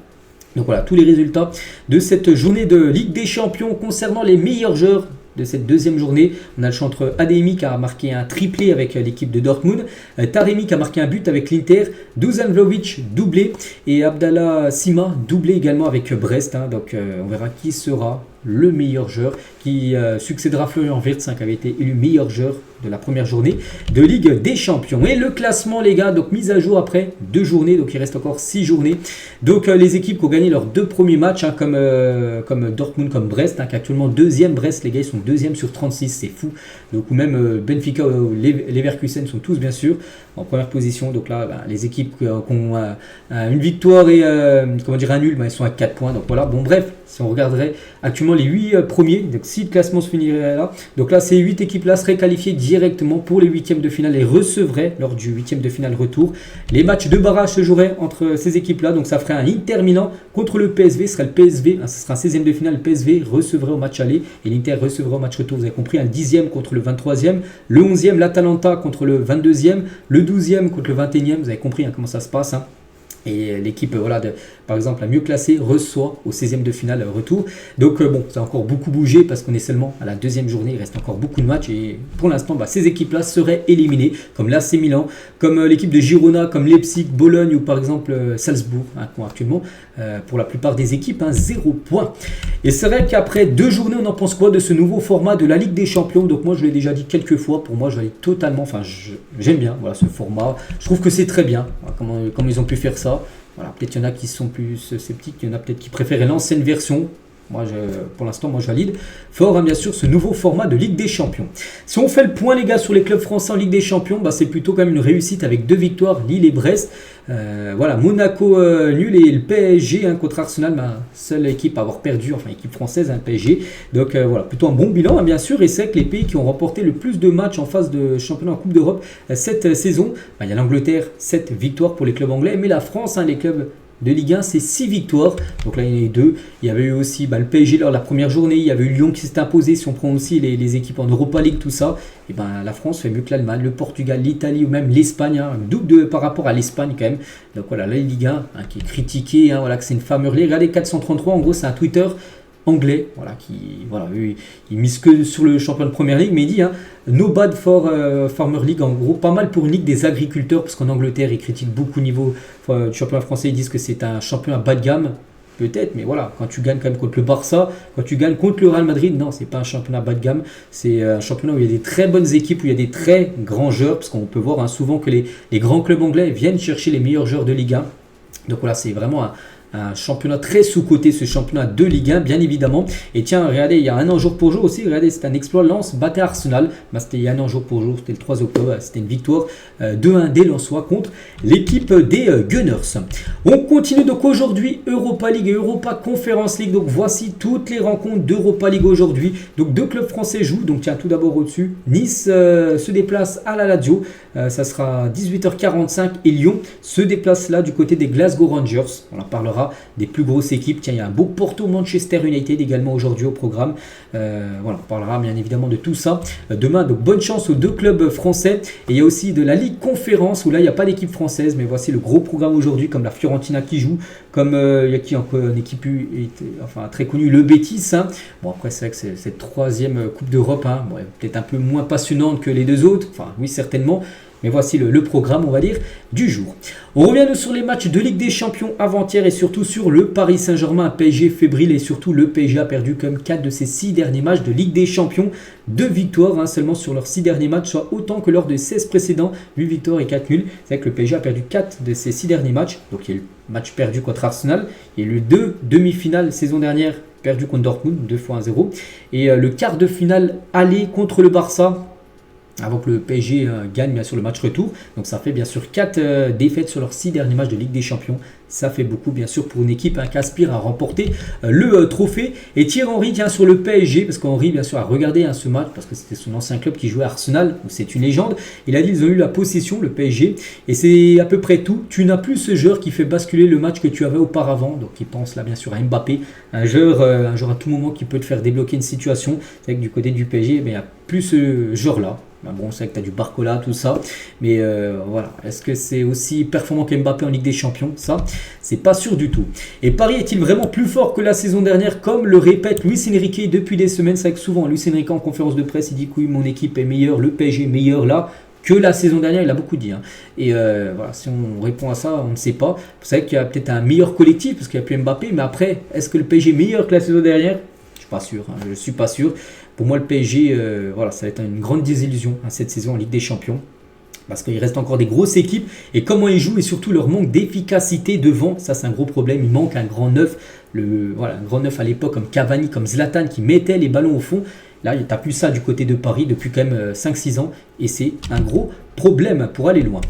Donc voilà, tous les résultats de cette journée de Ligue des Champions concernant les meilleurs joueurs de cette deuxième journée. On a le choix entre Adeyemi qui a marqué un triplé avec l'équipe de Dortmund, Taremi qui a marqué un but avec l'Inter, Dusan Vlahovic doublé et Abdallah Sima doublé également avec Brest. Donc on verra qui sera le meilleur joueur qui succédera à Florian Wirtz qui avait été élu meilleur joueur de la première journée de Ligue des Champions. Et le classement les gars, donc mise à jour après 2 journées, donc il reste encore 6 journées. Donc les équipes qui ont gagné leurs 2 premiers matchs comme Dortmund, comme Brest, qui est actuellement deuxième. Brest les gars, ils sont deuxième sur 36, c'est fou. Donc ou même Benfica, Leverkusen sont tous bien sûr en première position. Donc là les équipes qui ont une victoire et un nul, elles sont à 4 points. Donc voilà, bon bref, si on regarderait actuellement les 8 premiers, donc si le classement se finirait là, donc là ces 8 équipes là seraient qualifiées directement pour les huitièmes de finale et recevraient lors du huitième de finale retour. Les matchs de barrage se joueraient entre ces équipes là, donc ça ferait un Inter Milan contre le PSV, ce serait le PSV, ce sera un 16e de finale, le PSV recevrait au match aller et l'Inter recevrait au match retour, vous avez compris, un 10e contre le 23e, le 11e l'Atalanta contre le 22e, le 12e contre le 21e, vous avez compris comment ça se passe. Et l'équipe, par exemple, la mieux classée reçoit au 16e de finale retour. Donc bon, ça a encore beaucoup bougé parce qu'on est seulement à la deuxième journée. Il reste encore beaucoup de matchs. Et pour l'instant, ces équipes-là seraient éliminées. Comme l'AC Milan, comme l'équipe de Girona, comme Leipzig, Bologne ou par exemple Salzbourg, qui ont actuellement, pour la plupart des équipes, 0 point. Et c'est vrai qu'après 2 journées, on en pense quoi de ce nouveau format de la Ligue des Champions? Donc moi, je l'ai déjà dit quelques fois. Pour moi, je valide totalement. J'aime bien ce format. Je trouve que c'est très bien. Comment ils ont pu faire ça. Voilà, peut-être qu'il y en a qui sont plus sceptiques, il y en a peut-être qui préféraient l'ancienne version. Pour l'instant, moi je valide. Fort, bien sûr, ce nouveau format de Ligue des Champions. Si on fait le point, les gars, sur les clubs français en Ligue des Champions, c'est plutôt quand même une réussite avec 2 victoires, Lille et Brest. Monaco nul et le PSG contre Arsenal, seule équipe à avoir perdu, équipe française, PSG. Donc plutôt un bon bilan, bien sûr. Et c'est que les pays qui ont remporté le plus de matchs en phase de championnat en Coupe d'Europe cette saison, il y a l'Angleterre, 7 victoires pour les clubs anglais, mais la France, les clubs de Ligue 1, c'est 6 victoires. Donc là, il y en a eu 2. Il y avait eu aussi le PSG lors de la première journée. Il y avait eu Lyon qui s'est imposé. Si on prend aussi les équipes en Europa League, tout ça, et la France fait mieux que l'Allemagne, le Portugal, l'Italie ou même l'Espagne. Double par rapport à l'Espagne quand même. Donc voilà, la Ligue 1 qui est critiquée, que c'est une Farmer League. Regardez, 433, en gros, c'est un Twitter anglais, il mise que sur le champion de Première Ligue, mais il dit no bad for Farmer League, en gros pas mal pour une ligue des agriculteurs, parce qu'en Angleterre ils critiquent beaucoup au niveau du championnat français, ils disent que c'est un championnat bas de gamme, peut-être, mais voilà, quand tu gagnes quand même contre le Barça, quand tu gagnes contre le Real Madrid, non, c'est pas un championnat bas de gamme, c'est un championnat où il y a des très bonnes équipes, où il y a des très grands joueurs, parce qu'on peut voir souvent que les grands clubs anglais viennent chercher les meilleurs joueurs de Ligue 1, donc voilà, c'est vraiment un championnat très sous-coté, ce championnat de Ligue 1, bien évidemment. Et tiens, regardez, il y a un an jour pour jour aussi, regardez, c'est un exploit. Lens battait Arsenal. C'était il y a un an jour pour jour, c'était le 3 octobre. C'était une victoire 2-1 des Lensois contre l'équipe des Gunners. On continue donc aujourd'hui Europa League et Europa Conference League. Donc voici toutes les rencontres d'Europa League aujourd'hui. Donc 2 clubs français jouent. Donc tiens, tout d'abord au-dessus, Nice se déplace à la Lazio. Ça sera 18h45 et Lyon se déplace là du côté des Glasgow Rangers. On en parlera des plus grosses équipes. Tiens, il y a un beau Porto Manchester United également aujourd'hui au programme. On parlera bien évidemment de tout ça demain. Donc bonne chance aux 2 clubs français. Et il y a aussi de la Ligue Conférence où là il n'y a pas d'équipe française, mais voici le gros programme aujourd'hui, comme la Fiorentina qui joue, comme il y a qui encore une équipe très connue, le Betis. Bon, après c'est vrai que c'est cette 3e Coupe d'Europe, peut-être un peu moins passionnante que les 2 autres, oui certainement. Mais voici le programme, on va dire, du jour. On revient sur les matchs de Ligue des Champions avant-hier et surtout sur le Paris Saint-Germain, PSG fébrile, et surtout le PSG a perdu comme 4 de ses 6 derniers matchs de Ligue des Champions. 2 victoires seulement sur leurs 6 derniers matchs, soit autant que lors des 16 précédents, 8 victoires et 4 nuls. C'est vrai que le PSG a perdu 4 de ses 6 derniers matchs. Donc il y a eu le match perdu contre Arsenal, il y a eu 2 demi-finales saison dernière perdu contre Dortmund, 2 fois 1-0. Et le quart de finale aller contre le Barça, avant que le PSG gagne bien sûr le match retour. Donc ça fait bien sûr 4 défaites sur leurs 6 derniers matchs de Ligue des Champions. Ça fait beaucoup bien sûr pour une équipe qui aspire à remporter le trophée. Et Thierry Henry tient sur le PSG, parce qu'Henry bien sûr a regardé ce match, parce que c'était son ancien club qui jouait à Arsenal, où c'est une légende. Il a dit qu'ils ont eu la possession, le PSG, et c'est à peu près tout. Tu n'as plus ce joueur qui fait basculer le match que tu avais auparavant. Donc il pense là bien sûr à Mbappé, un joueur à tout moment qui peut te faire débloquer une situation. C'est vrai que du côté du PSG, il n'y a plus ce joueur-là. Bon, c'est vrai que tu as du Barcola, tout ça, mais voilà, est-ce que c'est aussi performant qu'Mbappé en Ligue des Champions? Ça, c'est pas sûr du tout. Et Paris est-il vraiment plus fort que la saison dernière, comme le répète Luis Enrique depuis des semaines? C'est vrai que souvent, Luis Enrique en conférence de presse, il dit que oui, mon équipe est meilleure, le PSG est meilleur là que la saison dernière, il a beaucoup dit. Et voilà, si on répond à ça, on ne sait pas. C'est vrai qu'il y a peut-être un meilleur collectif, parce qu'il n'y a plus Mbappé, mais après, est-ce que le PSG est meilleur que la saison dernière? Je suis pas sûr, je ne suis pas sûr. Pour moi, le PSG, ça va être une grande désillusion cette saison en Ligue des Champions. Parce qu'il reste encore des grosses équipes. Et comment ils jouent et surtout leur manque d'efficacité devant, ça c'est un gros problème. Il manque un grand neuf. Un grand neuf à l'époque comme Cavani, comme Zlatan qui mettait les ballons au fond. Là, tu n'as plus ça du côté de Paris depuis quand même 5-6 ans. Et c'est un gros problème pour aller loin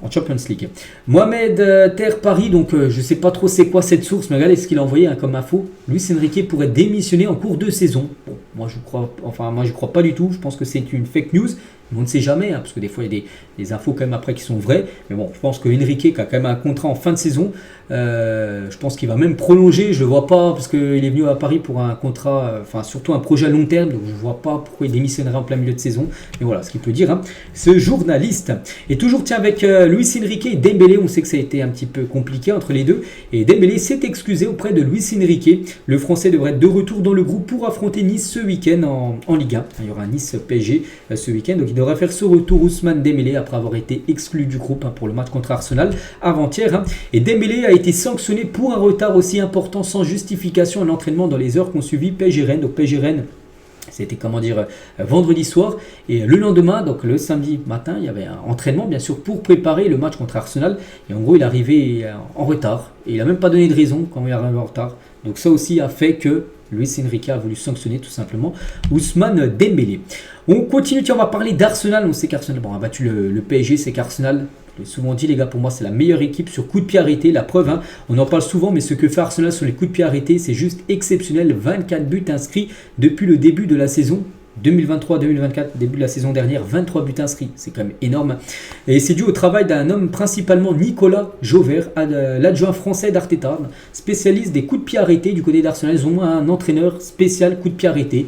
en Champions League. Mohamed Terre Paris, donc je ne sais pas trop c'est quoi cette source, mais regardez ce qu'il a envoyé comme info. Luis Enrique pourrait démissionner en cours de saison. Bon, moi je crois pas du tout. Je pense que c'est une fake news. Mais on ne sait jamais, parce que des fois il y a des infos quand même après qui sont vraies. Mais bon, je pense que Enrique qui a quand même un contrat en fin de saison, je pense qu'il va même prolonger. Je ne le vois pas, parce qu'il est venu à Paris pour un contrat, surtout un projet à long terme. Donc je ne vois pas pourquoi il démissionnerait en plein milieu de saison. Mais voilà ce qu'il peut dire, ce journaliste. Et toujours tiens avec Luis Enrique et Dembélé, on sait que ça a été un petit peu compliqué entre les deux. Et Dembélé s'est excusé auprès de Luis Enrique. Le Français devrait être de retour dans le groupe pour affronter Nice ce week-end en Ligue 1. Il y aura un Nice PSG ce week-end. Donc il devrait faire ce retour Ousmane Dembélé après avoir été exclu du groupe pour le match contre Arsenal avant-hier. Et Dembélé a été sanctionné pour un retard aussi important sans justification à l'entraînement dans les heures qu'ont suivi PSG Rennes. Donc PSG Rennes, c'était vendredi soir, et le lendemain, donc le samedi matin, il y avait un entraînement bien sûr pour préparer le match contre Arsenal, et en gros il est arrivé en retard et il n'a même pas donné de raison quand il est arrivé en retard. Donc ça aussi a fait que Luis Enrique a voulu sanctionner tout simplement Ousmane Dembélé. On continue, on va parler d'Arsenal. On sait qu'Arsenal a battu le PSG, c'est qu'Arsenal, je l'ai souvent dit les gars, pour moi c'est la meilleure équipe sur coup de pied arrêté, la preuve, on en parle souvent, mais ce que fait Arsenal sur les coups de pied arrêtés, c'est juste exceptionnel. 24 buts inscrits depuis le début de la saison. 2023-2024, début de la saison dernière, 23 buts inscrits, c'est quand même énorme. Et c'est dû au travail d'un homme, principalement Nicolas Jauvert, l'adjoint français d'Arteta, spécialiste des coups de pied arrêtés du côté d'Arsenal. Ils ont un entraîneur spécial coups de pied arrêtés.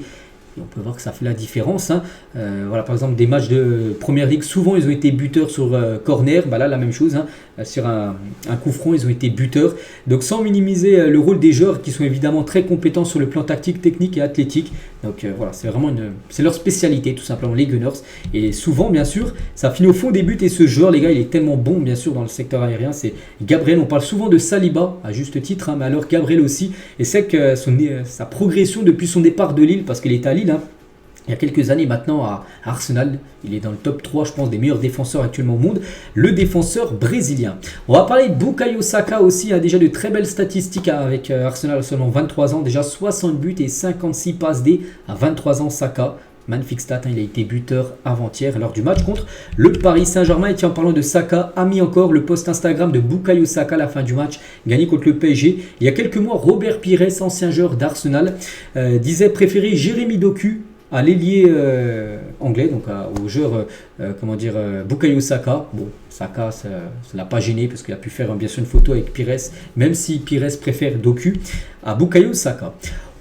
Et on peut voir que ça fait la différence. Voilà, par exemple, des matchs de Première Ligue, souvent ils ont été buteurs sur corner. Là, la même chose. Sur un coup franc, ils ont été buteurs. Donc, sans minimiser le rôle des joueurs qui sont évidemment très compétents sur le plan tactique, technique et athlétique. Donc, voilà, c'est vraiment c'est leur spécialité, tout simplement, les Gunners. Et souvent, bien sûr, ça finit au fond des buts. Et ce joueur, les gars, il est tellement bon, bien sûr, dans le secteur aérien. C'est Gabriel. On parle souvent de Saliba, à juste titre, mais alors Gabriel aussi. Et c'est que sa progression depuis son départ de Lille, parce qu'il était à Lille, il y a quelques années maintenant à Arsenal, il est dans le top 3 je pense des meilleurs défenseurs actuellement au monde, le défenseur brésilien. On va parler de Bukayo Saka aussi, déjà de très belles statistiques avec Arsenal à seulement 23 ans, déjà 60 buts et 56 passes D à 23 ans Saka. Magnifique stat, il a été buteur avant-hier lors du match contre le Paris Saint-Germain. Et tiens, en parlant de Saka, a mis encore le post Instagram de Bukayo Saka à la fin du match, gagné contre le PSG. Il y a quelques mois, Robert Pires, ancien joueur d'Arsenal, disait préférer Jérémy Doku à l'ailier anglais, donc au joueur Bukayo Saka. Bon, Saka, ça ne l'a pas gêné parce qu'il a pu faire bien sûr une photo avec Pires, même si Pires préfère Doku à Bukayo Saka.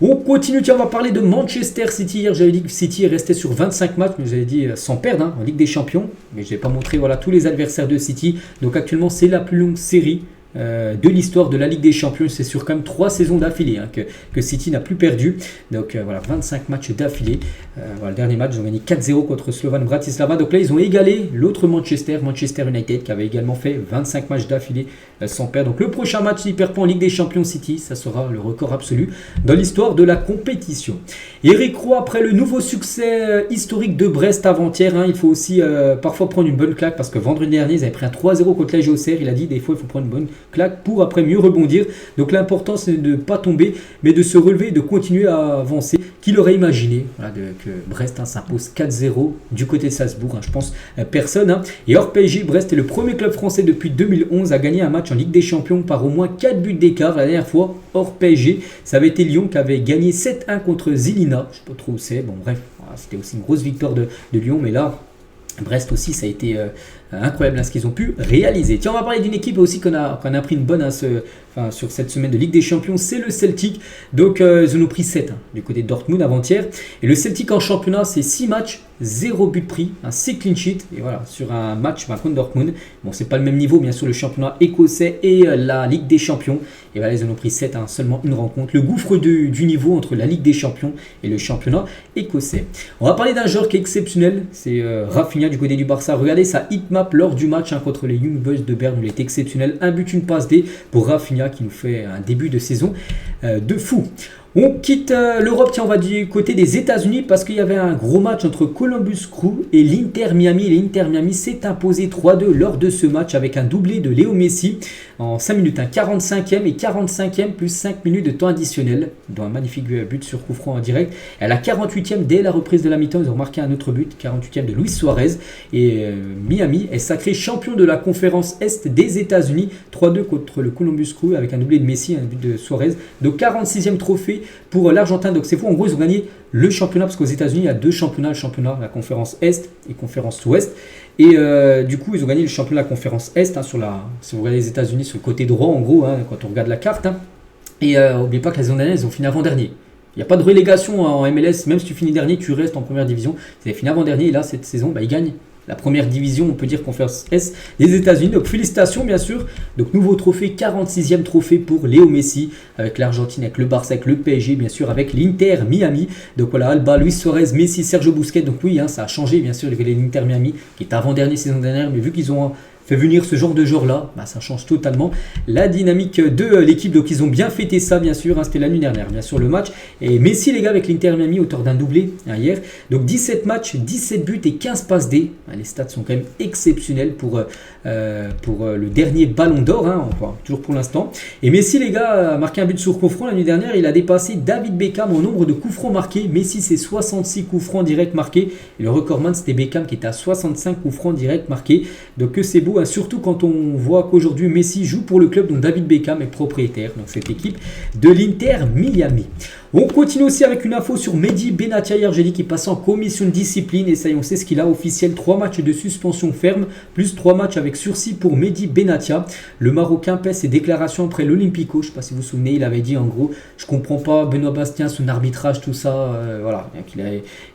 On continue, tiens, on va parler de Manchester City. Hier, j'avais dit que City est resté sur 25 matchs, mais j'avais dit sans perdre en Ligue des Champions. Mais je n'ai pas montré tous les adversaires de City. Donc actuellement, c'est la plus longue série de l'histoire de la Ligue des Champions. C'est sur quand même 3 saisons d'affilée que City n'a plus perdu. Donc 25 matchs d'affilée. Le dernier match, ils ont gagné 4-0 contre Slovan Bratislava. Donc là, ils ont égalé l'autre Manchester United, qui avait également fait 25 matchs d'affilée sans perdre. Donc le prochain match, s'il ne perd pas en Ligue des Champions City, ça sera le record absolu dans l'histoire de la compétition. Eric Roy, après le nouveau succès historique de Brest avant-hier, il faut aussi parfois prendre une bonne claque, parce que vendredi dernier, ils avaient pris un 3-0 contre l'AG Auxerre. Il a dit des fois, il faut prendre une bonne claque pour après mieux rebondir. Donc l'important, c'est de ne pas tomber, mais de se relever et de continuer à avancer. Qui l'aurait imaginé que Brest s'impose 4-0 du côté de Salzbourg, je pense personne. Et hors PSG, Brest est le premier club français depuis 2011 à gagner un match en Ligue des Champions par au moins 4 buts d'écart. La dernière fois, hors PSG, ça avait été Lyon qui avait gagné 7-1 contre Zilina. Je ne sais pas trop où c'est. Bon bref, c'était aussi une grosse victoire de Lyon, mais là, Brest aussi, ça a été incroyable ce qu'ils ont pu réaliser. Tiens, on va parler d'une équipe aussi qu'on a pris une bonne sur cette semaine de Ligue des Champions, c'est le Celtic. Donc ils en ont pris 7 du côté de Dortmund avant-hier. Et le Celtic en championnat, c'est 6 matchs, 0 but pris, 6 clean sheets. Et voilà, sur un match contre Dortmund. Bon, c'est pas le même niveau, bien sûr, le championnat écossais et la Ligue des Champions. Et voilà, ils en ont pris 7, seulement une rencontre. Le gouffre du niveau entre la Ligue des Champions et le championnat écossais. On va parler d'un joueur qui est exceptionnel, c'est Rafinha du côté du Barça. Regardez sa hitmap lors du match contre les Young Boys de Berne, il est exceptionnel. Un but, une passe D pour Rafinha qui nous fait un début de saison de fou. On quitte l'Europe, tiens, on va du côté des États-Unis parce qu'il y avait un gros match entre Columbus Crew et l'Inter Miami. L'Inter Miami s'est imposé 3-2 lors de ce match avec un doublé de Léo Messi en 5 minutes, 45e et 45e plus 5 minutes de temps additionnel, dont un magnifique but sur coup franc en direct. À la 48e, dès la reprise de la mi-temps, ils ont marqué un autre but, 48e de Luis Suarez. Et Miami est sacré champion de la conférence Est des États-Unis, 3-2 contre le Columbus Crew avec un doublé de Messi, un but de Suarez. Donc 46e trophée pour l'Argentin. Donc c'est fou, en gros ils ont gagné le championnat parce qu'aux États-Unis il y a 2 championnats, le championnat de la conférence Est et conférence Ouest. Et du coup ils ont gagné le championnat de la conférence Est si vous regardez les États-Unis sur le côté droit en gros, quand on regarde la carte. Et n'oubliez pas que la saison dernière ils ont fini avant-dernier. Il n'y a pas de relégation en MLS, même si tu finis dernier, tu restes en première division. Ils avaient fini avant-dernier et là cette saison ils gagnent la première division, on peut dire conférence S des États-Unis. Donc félicitations bien sûr. Donc nouveau trophée, 46e trophée pour Léo Messi avec l'Argentine, avec le Barça, avec le PSG, bien sûr avec l'Inter Miami. Donc voilà, Alba, Luis Suarez, Messi, Sergio Busquets. Donc oui, ça a changé bien sûr l'Inter Miami qui est avant-dernier saison dernière, mais vu qu'ils ont fait venir ce genre de joueur-là, ça change totalement la dynamique de l'équipe. Donc ils ont bien fêté ça, bien sûr. C'était la nuit dernière, bien sûr, le match. Et Messi, les gars, avec l'Inter Miami, auteur d'un doublé hier. Donc 17 matchs, 17 buts et 15 passes D. Les stats sont quand même exceptionnels pour le dernier ballon d'or, enfin, toujours pour l'instant. Et Messi, les gars, a marqué un but sur coup franc la nuit dernière. Il a dépassé David Beckham au nombre de coups francs marqués. Messi, c'est 66 coups francs directs marqués. Et le recordman, c'était Beckham qui était à 65 coups francs directs marqués. Donc que c'est beau. fou, hein, surtout quand on voit qu'aujourd'hui Messi joue pour le club dont David Beckham est propriétaire, donc cette équipe de l'Inter Miami. On continue aussi avec une info sur Mehdi Benatia. Hier, j'ai dit qu'il passait en commission de discipline. Et ça y est, on sait ce qu'il a officiel. 3 matchs de suspension ferme, plus 3 matchs avec sursis pour Mehdi Benatia. Le Marocain paie ses déclarations après l'Olympico. Je ne sais pas si vous vous souvenez, il avait dit en gros, je comprends pas Benoît Bastien, son arbitrage, tout ça. Voilà,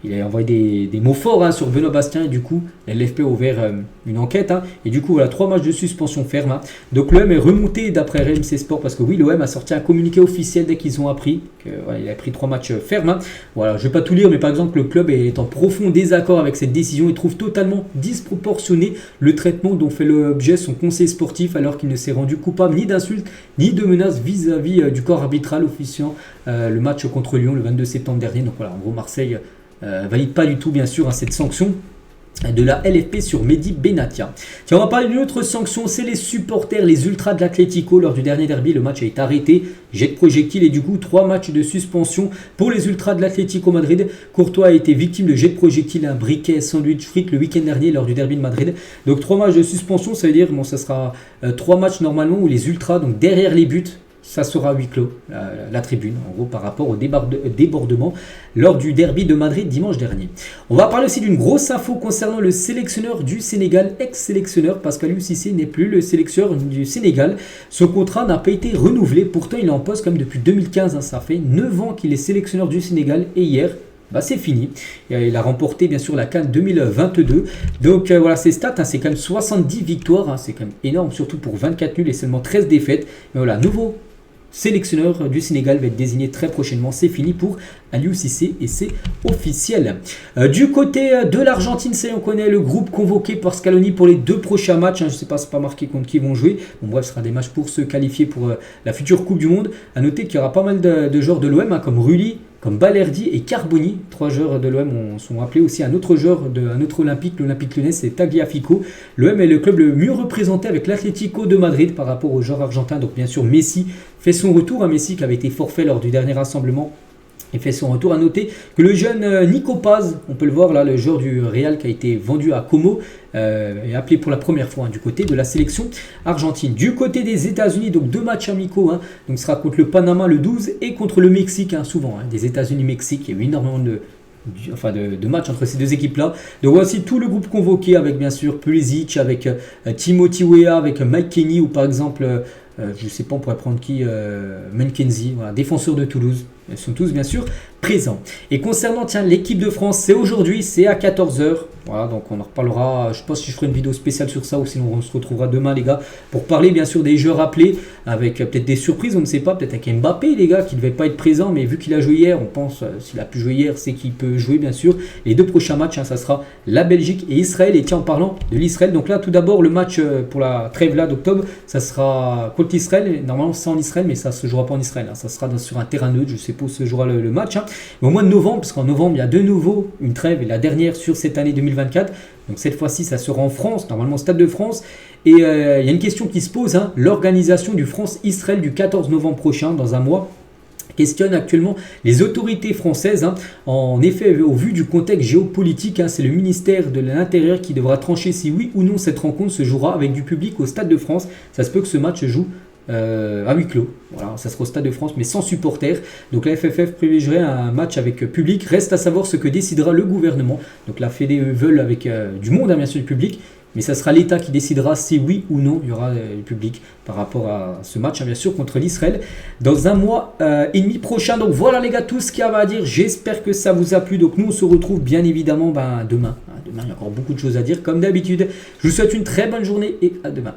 il a envoyé des mots forts, hein, sur Benoît Bastien. Et du coup, la LFP a ouvert une enquête. Hein, et du coup, voilà, 3 matchs de suspension ferme. Hein. Donc l'OM est remonté d'après RMC Sport. Parce que oui, l'OM a sorti un communiqué officiel dès qu'ils ont appris que, voilà, il a pris 3 matchs fermes. Hein. Voilà, je ne vais pas tout lire, mais par exemple, le club est en profond désaccord avec cette décision et trouve totalement disproportionné le traitement dont fait l'objet son conseil sportif, alors qu'il ne s'est rendu coupable ni d'insultes ni de menaces vis-à-vis du corps arbitral officiant le match contre Lyon le 22 septembre dernier. Donc voilà, en gros, Marseille valide pas du tout, bien sûr, hein, cette sanction de la LFP sur Mehdi Benatia. Tiens, on va parler d'une autre sanction, c'est les supporters, les ultras de l'Atlético. Lors du dernier derby, le match a été arrêté, jet de projectile et du coup 3 matchs de suspension pour les ultras de l'Atlético Madrid. Courtois a été victime de jet de projectile, un briquet sandwich frites le week-end dernier lors du derby de Madrid. Donc 3 matchs de suspension, ça veut dire, bon, ça sera 3 matchs normalement où les ultras, donc derrière les buts, ça sera huis clos, la tribune, en gros, par rapport au débordement lors du derby de Madrid dimanche dernier. On va parler aussi d'une grosse info concernant le sélectionneur du Sénégal, ex-sélectionneur. Pascal Cissé n'est plus le sélectionneur du Sénégal. Son contrat n'a pas été renouvelé. Pourtant, il est en poste comme depuis 2015. Hein, ça fait 9 ans qu'il est sélectionneur du Sénégal. Et hier, c'est fini. Il a remporté bien sûr la CAN 2022. Donc voilà ses stats, hein, c'est quand même 70 victoires. Hein, c'est quand même énorme, surtout pour 24 nuls et seulement 13 défaites. Mais voilà, nouveau sélectionneur du Sénégal va être désigné très prochainement. C'est fini pour Aliou Cissé et c'est officiel. Du côté de l'Argentine, on connaît le groupe convoqué par Scaloni pour les 2 prochains matchs. Hein, je ne sais pas, c'est pas marqué contre qui ils vont jouer. Bon bref, ce sera des matchs pour se qualifier pour la future Coupe du Monde. A noter qu'il y aura pas mal de joueurs de l'OM, hein, comme Rulli, comme Balerdi et Carboni. 3 joueurs de l'OM sont appelés aussi. Un autre joueur un autre Olympique, l'Olympique Lyonnais, c'est Tagliafico. L'OM est le club le mieux représenté avec l'Atlético de Madrid par rapport aux joueurs argentins. Donc bien sûr, Messi fait son retour. Messi qui avait été forfait lors du dernier rassemblement et fait son retour. À noter que le jeune Nico Paz, on peut le voir là, le joueur du Real qui a été vendu à Como, est appelé pour la première fois, hein, du côté de la sélection argentine. Du côté des États-Unis, donc 2 matchs amicaux, hein, donc ce sera contre le Panama le 12 et contre le Mexique, hein, souvent, hein, des États-Unis-Mexique. Il y a eu énormément de matchs entre ces 2 équipes-là. Donc voici tout le groupe convoqué avec bien sûr Pulisic, avec Timothy Weah, avec Mike Kenny ou par exemple, je ne sais pas, on pourrait prendre qui, Menkenzi, voilà, défenseur de Toulouse. Ils sont tous bien sûr présents. Et concernant l'équipe de France, c'est aujourd'hui, c'est à 14h. Voilà, donc on en reparlera. Je ne sais pas si je ferai une vidéo spéciale sur ça ou sinon on se retrouvera demain les gars pour parler bien sûr des joueurs appelés avec peut-être des surprises, on ne sait pas, peut-être avec Mbappé les gars qui ne devait pas être présent mais vu qu'il a joué hier, on pense s'il a pu jouer hier c'est qu'il peut jouer bien sûr. Les 2 prochains matchs, hein, ça sera la Belgique et Israël. Et tiens, en parlant de l'Israël, donc là tout d'abord le match pour la trêve là d'octobre, ça sera contre l'Israël. Normalement c'est en Israël mais ça ne se jouera pas en Israël, hein. Ça sera sur un terrain neutre, je sais pas où se jouera le match, hein. Mais au mois de novembre, parce qu'en novembre il y a de nouveau une trêve et la dernière sur cette année 2024. Donc cette fois-ci ça sera en France, normalement au Stade de France. Et il y a une question qui se pose, hein, l'organisation du France-Israël du 14 novembre prochain, dans un mois, questionne actuellement les autorités françaises. Hein. En effet, au vu du contexte géopolitique, hein, c'est le ministère de l'Intérieur qui devra trancher si oui ou non cette rencontre se jouera avec du public au Stade de France. Ça se peut que ce match se joue à huis clos. Voilà, ça sera au Stade de France mais sans supporters. Donc la FFF privilégierait un match avec public. Reste à savoir ce que décidera le gouvernement. Donc la Fédé veulent avec du monde, hein, bien sûr, du public. Mais ça sera l'État qui décidera si oui ou non il y aura du public par rapport à ce match, hein, bien sûr, contre l'Israël dans un mois et demi prochain. Donc voilà les gars, tout ce qu'il y a à dire. J'espère que ça vous a plu. Donc nous on se retrouve bien évidemment demain. Demain il y a encore beaucoup de choses à dire comme d'habitude. Je vous souhaite une très bonne journée et à demain.